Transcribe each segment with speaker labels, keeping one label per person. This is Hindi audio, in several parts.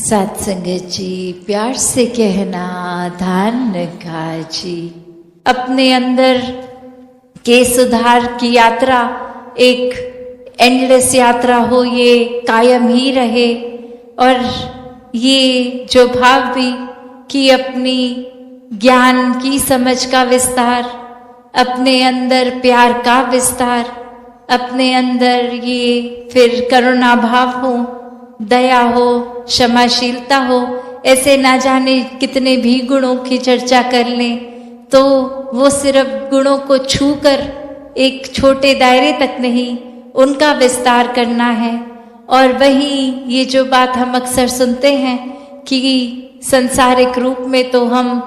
Speaker 1: सत्संगत जी, प्यार से कहना ध्यान रखा जी। अपने अंदर के सुधार की यात्रा एक एंडलेस यात्रा हो, ये कायम ही रहे। और ये जो भाव भी कि अपनी ज्ञान की समझ का विस्तार, अपने अंदर प्यार का विस्तार, अपने अंदर ये फिर करुणा भाव हो, दया हो, क्षमाशीलता हो, ऐसे ना जाने कितने भी गुणों की चर्चा कर लें तो वो सिर्फ गुणों को छूकर एक छोटे दायरे तक नहीं, उनका विस्तार करना है। और वही ये जो बात हम अक्सर सुनते हैं कि संसारिक रूप में तो हम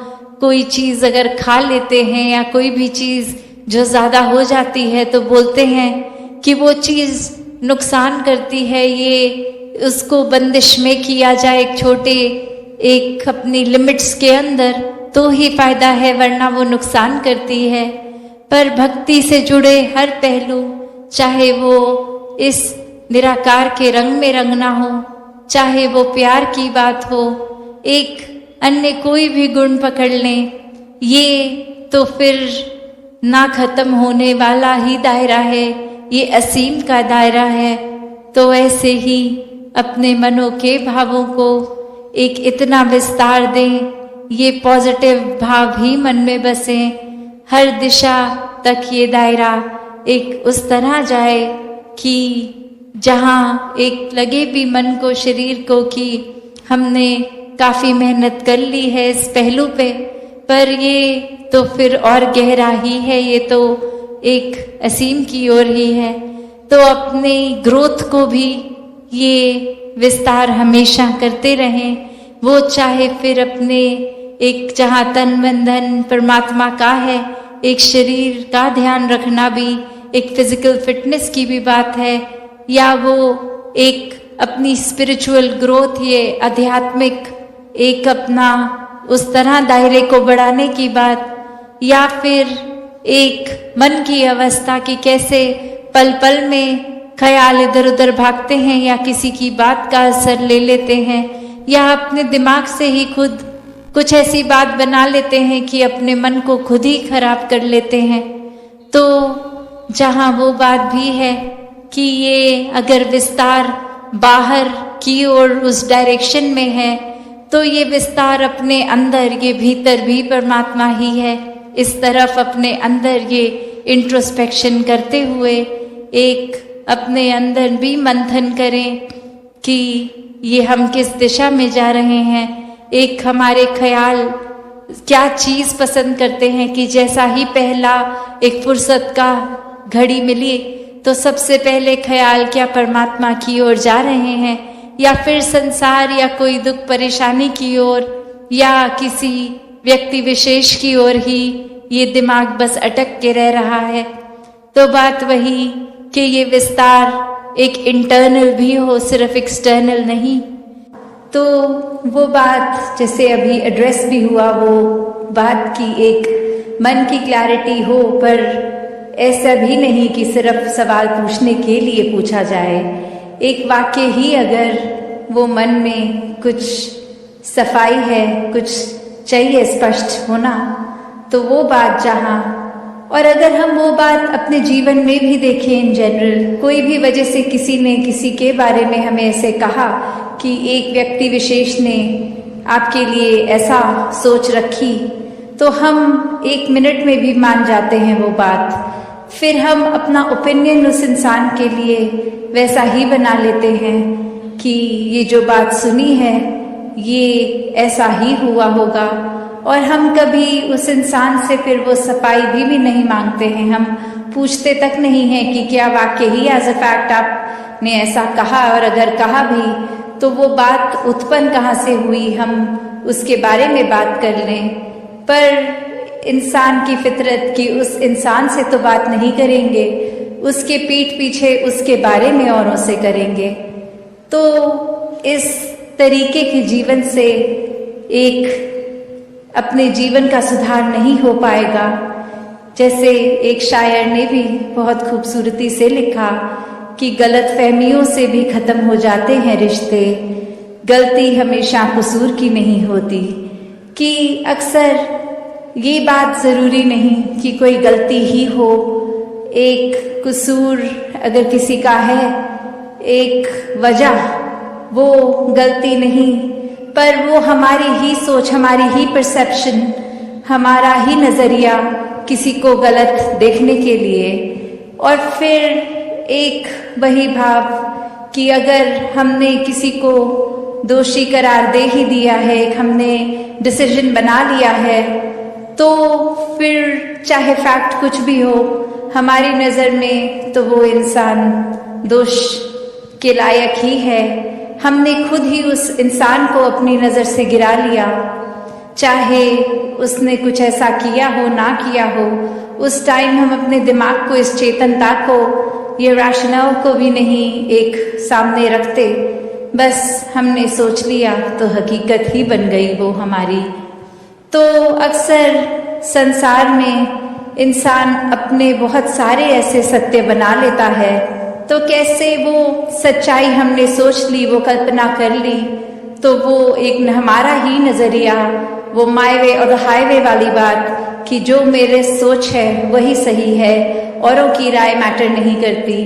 Speaker 1: कोई चीज़ अगर खा लेते हैं या कोई भी चीज़ जो ज़्यादा हो जाती है तो बोलते हैं कि वो चीज़ नुकसान करती है, ये उसको बंदिश में किया जाए एक छोटे एक अपनी लिमिट्स के अंदर तो ही फायदा है, वरना वो नुकसान करती है। पर भक्ति से जुड़े हर पहलू, चाहे वो इस निराकार के रंग में रंगना हो, चाहे वो प्यार की बात हो, एक अन्य कोई भी गुण पकड़ लें, ये तो फिर ना खत्म होने वाला ही दायरा है, ये असीम का दायरा है। तो ऐसे ही अपने मनों के भावों को एक इतना विस्तार दें, ये पॉजिटिव भाव ही मन में बसे, हर दिशा तक ये दायरा एक उस तरह जाए कि जहाँ एक लगे भी मन को, शरीर को कि हमने काफ़ी मेहनत कर ली है इस पहलू पे, पर ये तो फिर और गहरा ही है, ये तो एक असीम की ओर ही है। तो अपनी ग्रोथ को भी ये विस्तार हमेशा करते रहें, वो चाहे फिर अपने एक जहाँ तन मन धन परमात्मा का है, एक शरीर का ध्यान रखना भी एक फिजिकल फिटनेस की भी बात है, या वो एक अपनी स्पिरिचुअल ग्रोथ, ये आध्यात्मिक एक अपना उस तरह दायरे को बढ़ाने की बात, या फिर एक मन की अवस्था की कैसे पल पल में ख्याल इधर उधर भागते हैं या किसी की बात का असर ले लेते हैं, या अपने दिमाग से ही खुद कुछ ऐसी बात बना लेते हैं कि अपने मन को खुद ही खराब कर लेते हैं। तो जहाँ वो बात भी है कि ये अगर विस्तार बाहर की ओर उस डायरेक्शन में है तो ये विस्तार अपने अंदर, ये भीतर भी परमात्मा ही है, इस तरफ अपने अंदर ये इंट्रोस्पेक्शन करते हुए एक अपने अंदर भी मंथन करें कि ये हम किस दिशा में जा रहे हैं। एक हमारे ख्याल क्या चीज़ पसंद करते हैं कि जैसा ही पहला एक फुर्सत का घड़ी मिली तो सबसे पहले ख्याल क्या परमात्मा की ओर जा रहे हैं, या फिर संसार या कोई दुख परेशानी की ओर, या किसी व्यक्ति विशेष की ओर ही ये दिमाग बस अटक के रह रहा है। तो बात वही कि ये विस्तार एक इंटरनल भी हो, सिर्फ एक्सटर्नल नहीं। तो वो बात जैसे अभी एड्रेस भी हुआ, वो बात की एक मन की क्लैरिटी हो, पर ऐसा भी नहीं कि सिर्फ सवाल पूछने के लिए पूछा जाए। एक वाक्य ही अगर वो मन में कुछ सफाई है, कुछ चाहिए स्पष्ट होना, तो वो बात जहाँ, और अगर हम वो बात अपने जीवन में भी देखें इन जनरल, कोई भी वजह से किसी ने किसी के बारे में हमें ऐसे कहा कि एक व्यक्ति विशेष ने आपके लिए ऐसा सोच रखी, तो हम एक मिनट में भी मान जाते हैं वो बात। फिर हम अपना ओपिनियन उस इंसान के लिए वैसा ही बना लेते हैं कि ये जो बात सुनी है ये ऐसा ही हुआ होगा, और हम कभी उस इंसान से फिर वो सफाई भी नहीं मांगते हैं। हम पूछते तक नहीं हैं कि क्या वाकई ही एज अ फैक्ट आपने ऐसा कहा, और अगर कहा भी तो वो बात उत्पन्न कहाँ से हुई, हम उसके बारे में बात कर लें। पर इंसान की फितरत की उस इंसान से तो बात नहीं करेंगे, उसके पीठ पीछे उसके बारे में औरों से करेंगे। तो इस तरीके के जीवन से एक अपने जीवन का सुधार नहीं हो पाएगा। जैसे एक शायर ने भी बहुत खूबसूरती से लिखा कि गलत फहमियों से भी ख़त्म हो जाते हैं रिश्ते, गलती हमेशा कसूर की नहीं होती, कि अक्सर ये बात ज़रूरी नहीं कि कोई गलती ही हो। एक कसूर अगर किसी का है, एक वजह, वो गलती नहीं, पर वो हमारी ही सोच, हमारी ही परसेप्शन, हमारा ही नज़रिया किसी को गलत देखने के लिए। और फिर एक वही भाव कि अगर हमने किसी को दोषी करार दे ही दिया है, हमने डिसीजन बना लिया है, तो फिर चाहे फैक्ट कुछ भी हो, हमारी नज़र में तो वो इंसान दोष के लायक ही है। हमने खुद ही उस इंसान को अपनी नज़र से गिरा लिया, चाहे उसने कुछ ऐसा किया हो ना किया हो। उस टाइम हम अपने दिमाग को, इस चेतनता को, ये रैशनल को भी नहीं एक सामने रखते, बस हमने सोच लिया तो हकीकत ही बन गई वो हमारी। तो अक्सर संसार में इंसान अपने बहुत सारे ऐसे सत्य बना लेता है, तो कैसे वो सच्चाई हमने सोच ली, वो कल्पना कर ली, तो वो एक हमारा ही नज़रिया, वो माय वे और हाईवे वाली बात कि जो मेरे सोच है वही सही है, औरों की राय मैटर नहीं करती,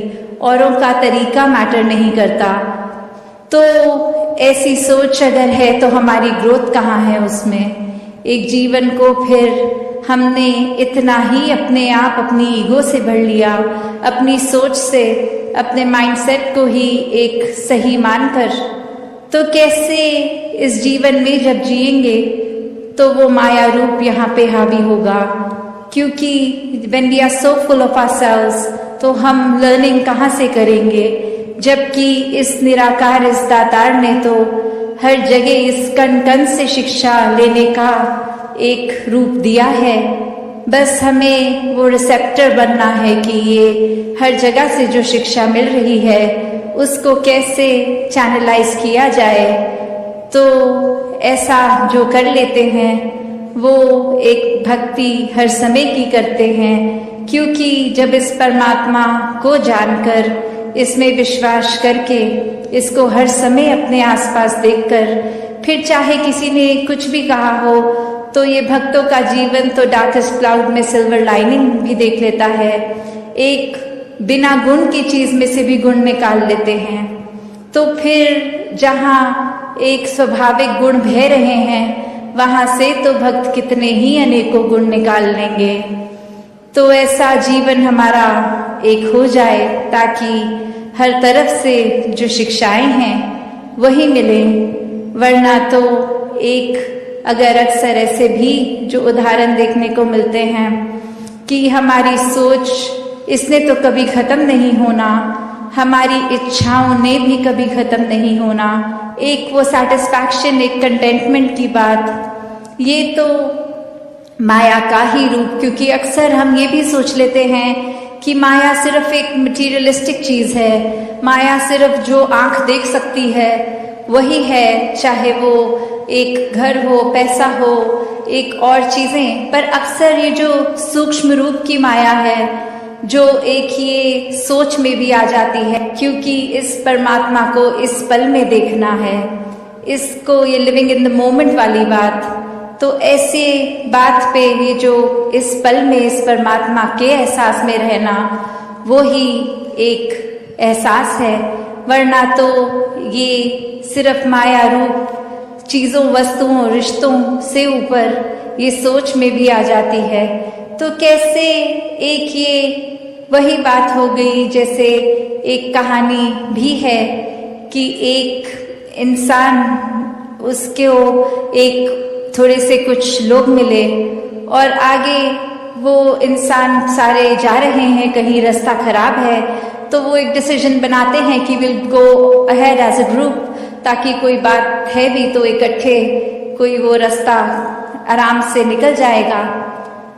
Speaker 1: औरों का तरीका मैटर नहीं करता। तो ऐसी सोच अगर है तो हमारी ग्रोथ कहाँ है उसमें? एक जीवन को फिर हमने इतना ही अपने आप, अपनी ईगो से भर लिया, अपनी सोच से, अपने माइंडसेट को ही एक सही मानकर, तो कैसे इस जीवन में जब जिएंगे तो वो माया रूप यहाँ पे हावी होगा। क्योंकि when we are so full of ourselves, तो हम लर्निंग कहाँ से करेंगे, जबकि इस निराकार, इस दातार ने तो हर जगह इस कण कण से शिक्षा लेने का एक रूप दिया है। बस हमें वो रिसेप्टर बनना है कि ये हर जगह से जो शिक्षा मिल रही है उसको कैसे चैनलाइज किया जाए। तो ऐसा जो कर लेते हैं वो एक भक्ति हर समय की करते हैं, क्योंकि जब इस परमात्मा को जानकर, इसमें विश्वास करके, इसको हर समय अपने आसपास देखकर, फिर चाहे किसी ने कुछ भी कहा हो, तो ये भक्तों का जीवन तो डार्केस्ट क्लाउड में सिल्वर लाइनिंग भी देख लेता है। एक बिना गुण की चीज में से भी गुण निकाल लेते हैं। तो फिर जहाँ एक स्वाभाविक गुण बह रहे हैं, वहां से तो भक्त कितने ही अनेकों गुण निकाल लेंगे। तो ऐसा जीवन हमारा एक हो जाए, ताकि हर तरफ से जो शिक्षाएं हैं वही मिले। वरना तो एक अगर अक्सर ऐसे भी जो उदाहरण देखने को मिलते हैं कि हमारी सोच, इसने तो कभी खत्म नहीं होना, हमारी इच्छाओं ने भी कभी खत्म नहीं होना, एक वो सेटिस्फैक्शन, एक कंटेंटमेंट की बात, ये तो माया का ही रूप। क्योंकि अक्सर हम ये भी सोच लेते हैं कि माया सिर्फ एक मटीरियलिस्टिक चीज है, माया सिर्फ जो आंख देख सकती है वही है, चाहे वो एक घर हो, पैसा हो, एक और चीजें। पर अक्सर ये जो सूक्ष्म रूप की माया है, जो एक ये सोच में भी आ जाती है, क्योंकि इस परमात्मा को इस पल में देखना है, इसको ये लिविंग इन द मोमेंट वाली बात, तो ऐसे बात पे ये जो इस पल में इस परमात्मा के एहसास में रहना, वो ही एक एहसास है। वरना तो ये सिर्फ माया रूप चीज़ों, वस्तुओं, रिश्तों से ऊपर ये सोच में भी आ जाती है। तो कैसे एक ये वही बात हो गई, जैसे एक कहानी भी है कि एक इंसान, उसको एक थोड़े से कुछ लोग मिले और आगे वो इंसान सारे जा रहे हैं, कहीं रास्ता खराब है, तो वो एक डिसीजन बनाते हैं कि will go ahead as a group, ताकि कोई बात है भी तो इकट्ठे कोई वो रास्ता आराम से निकल जाएगा।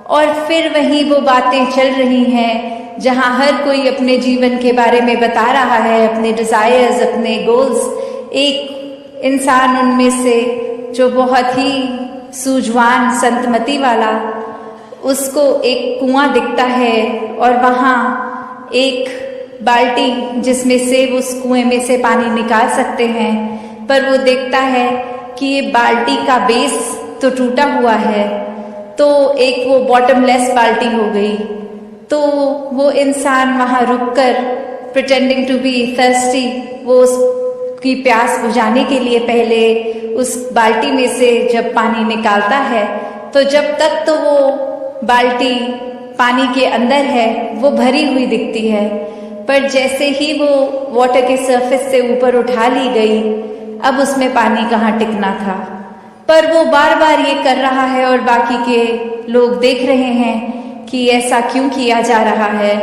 Speaker 1: और फिर वही वो बातें चल रही हैं जहाँ हर कोई अपने जीवन के बारे में बता रहा है, अपने डिजायर्स, अपने गोल्स। एक इंसान उनमें से जो बहुत ही सूझवान, संतमति वाला, उसको एक कुआं दिखता है और वहाँ एक बाल्टी जिसमें से वो उस कुएं में से पानी निकाल सकते हैं, पर वो देखता है कि ये बाल्टी का बेस तो टूटा हुआ है, तो एक वो बॉटमलेस बाल्टी हो गई। तो वो इंसान वहाँ रुककर प्रिटेंडिंग टू बी थर्स्टी, वो उसकी प्यास बुझाने के लिए पहले उस बाल्टी में से जब पानी निकालता है, तो जब तक तो वो बाल्टी पानी के अंदर है वो भरी हुई दिखती है, पर जैसे ही वो वाटर के सरफेस से ऊपर उठा ली गई, अब उसमें पानी कहाँ टिकना था। पर वो बार बार ये कर रहा है और बाकी के लोग देख रहे हैं कि ऐसा क्यों किया जा रहा है।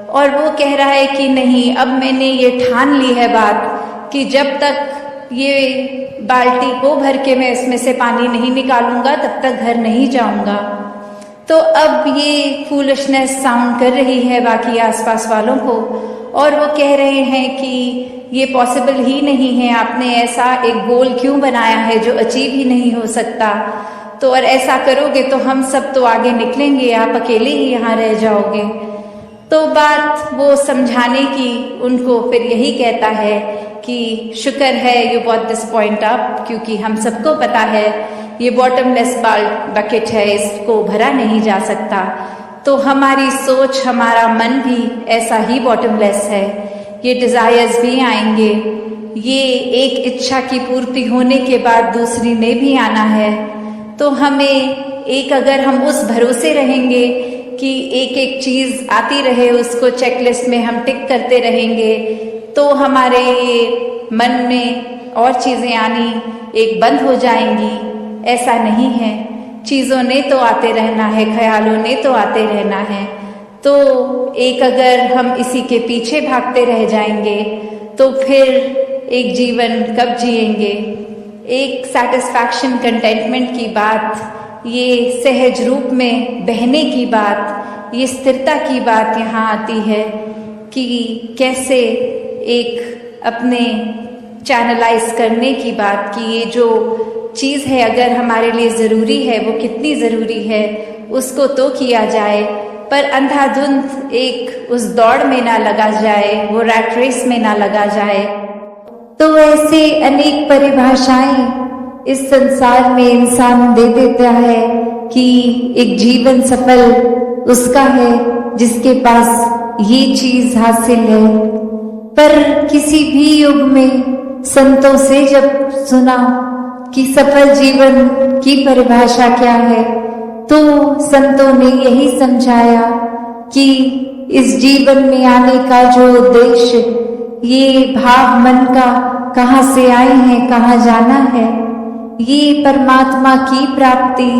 Speaker 1: और वो कह रहा है कि नहीं, अब मैंने ये ठान ली है बात कि जब तक ये बाल्टी को भर के मैं इसमें से पानी नहीं निकालूंगा तब तक घर नहीं जाऊंगा। तो अब ये फूलिशनेस साउंड कर रही है बाकी आसपास वालों को, और वो कह रहे हैं कि ये पॉसिबल ही नहीं है, आपने ऐसा एक गोल क्यों बनाया है जो अचीव ही नहीं हो सकता। तो और ऐसा करोगे तो हम सब तो आगे निकलेंगे, आप अकेले ही यहाँ रह जाओगे। तो बात वो समझाने की उनको फिर यही कहता है कि शुक्र है you bought this point up, क्योंकि हम सबको पता है ये बॉटमलेस बकेट है, इसको भरा नहीं जा सकता। तो हमारी सोच, हमारा मन भी ऐसा ही बॉटमलेस है। ये डिजायर्स भी आएंगे, ये एक इच्छा की पूर्ति होने के बाद दूसरी ने भी आना है। तो हमें एक, अगर हम उस भरोसे रहेंगे कि एक एक चीज आती रहे, उसको चेकलिस्ट में हम टिक करते रहेंगे, तो हमारे ये मन में और चीजें आनी एक बंद हो जाएंगी। ऐसा नहीं है, चीजों ने तो आते रहना है, ख्यालों ने तो आते रहना है। तो एक, अगर हम इसी के पीछे भागते रह जाएंगे तो फिर एक जीवन कब जिएंगे। एक सेटिस्फैक्शन, कंटेंटमेंट की बात, ये सहज रूप में बहने की बात, ये स्थिरता की बात यहाँ आती है कि कैसे एक अपने चैनलाइज करने की बात कि ये जो चीज़ है अगर हमारे लिए ज़रूरी है, वो कितनी ज़रूरी है उसको तो किया जाए, पर अंधाधुंध एक उस दौड़ में ना लगा जाए, वो रैट रेस में ना लगा जाए। तो ऐसे अनेक परिभाषाएं इस संसार में इंसान दे देता है कि एक जीवन सफल उसका है जिसके पास ये चीज हासिल है। पर किसी भी युग में संतों से जब सुना कि सफल जीवन की परिभाषा क्या है, तो संतों ने यही समझाया कि इस जीवन में आने का जो उद्देश्य, ये भाव मन का कहाँ से आए हैं, कहाँ जाना है, ये परमात्मा की प्राप्ति,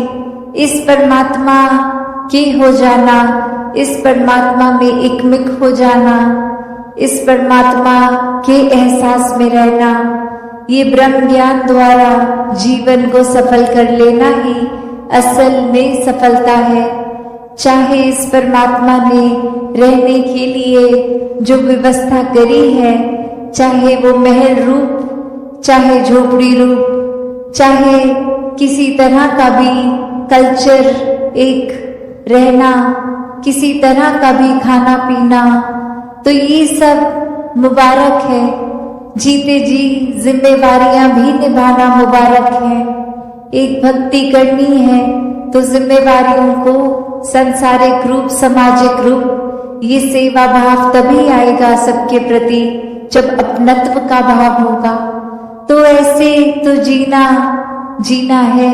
Speaker 1: इस परमात्मा के हो जाना, इस परमात्मा में एकमिक हो जाना, इस परमात्मा के एहसास में रहना, ये ब्रह्म ज्ञान द्वारा जीवन को सफल कर लेना ही असल में सफलता है। चाहे इस परमात्मा ने रहने के लिए जो व्यवस्था करी है, चाहे वो महल रूप, चाहे झोपड़ी रूप, चाहे किसी तरह का भी कल्चर, एक रहना, किसी तरह का भी खाना पीना, तो ये सब मुबारक है। जीते जी जिम्मेवारियां भी निभाना मुबारक है। एक भक्ति करनी है तो जिम्मेवारियों को सांसारिक रूप, सामाजिक रूप, ये सेवा भाव तभी आएगा सबके प्रति जब अपनत्व का भाव होगा। तो ऐसे तो जीना है,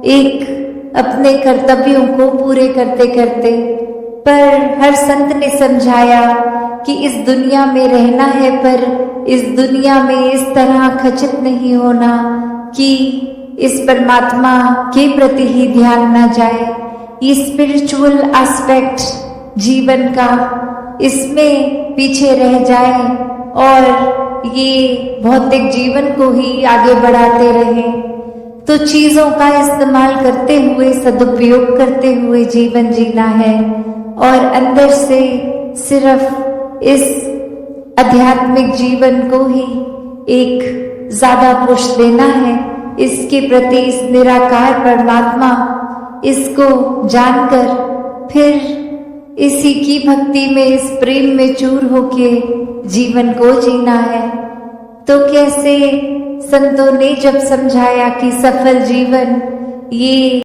Speaker 1: एक अपने कर्तव्यों को पूरे करते करते। पर हर संत ने समझाया कि इस दुनिया में रहना है, पर इस दुनिया में इस तरह खचित नहीं होना कि इस परमात्मा के प्रति ही ध्यान न जाए। ये स्पिरिचुअल एस्पेक्ट जीवन का, इसमें पीछे रह जाए और ये भौतिक जीवन को ही आगे बढ़ाते रहे। तो चीजों का इस्तेमाल करते हुए, सदुपयोग करते हुए जीवन जीना है और अंदर से सिर्फ इस आध्यात्मिक जीवन को ही एक ज्यादा पुश देना है, इसके प्रति, इस निराकार परमात्मा, इसको जानकर फिर इसी की भक्ति में, इस प्रेम में चूर होके जीवन को जीना है। तो कैसे संतों ने जब समझाया कि सफल जीवन ये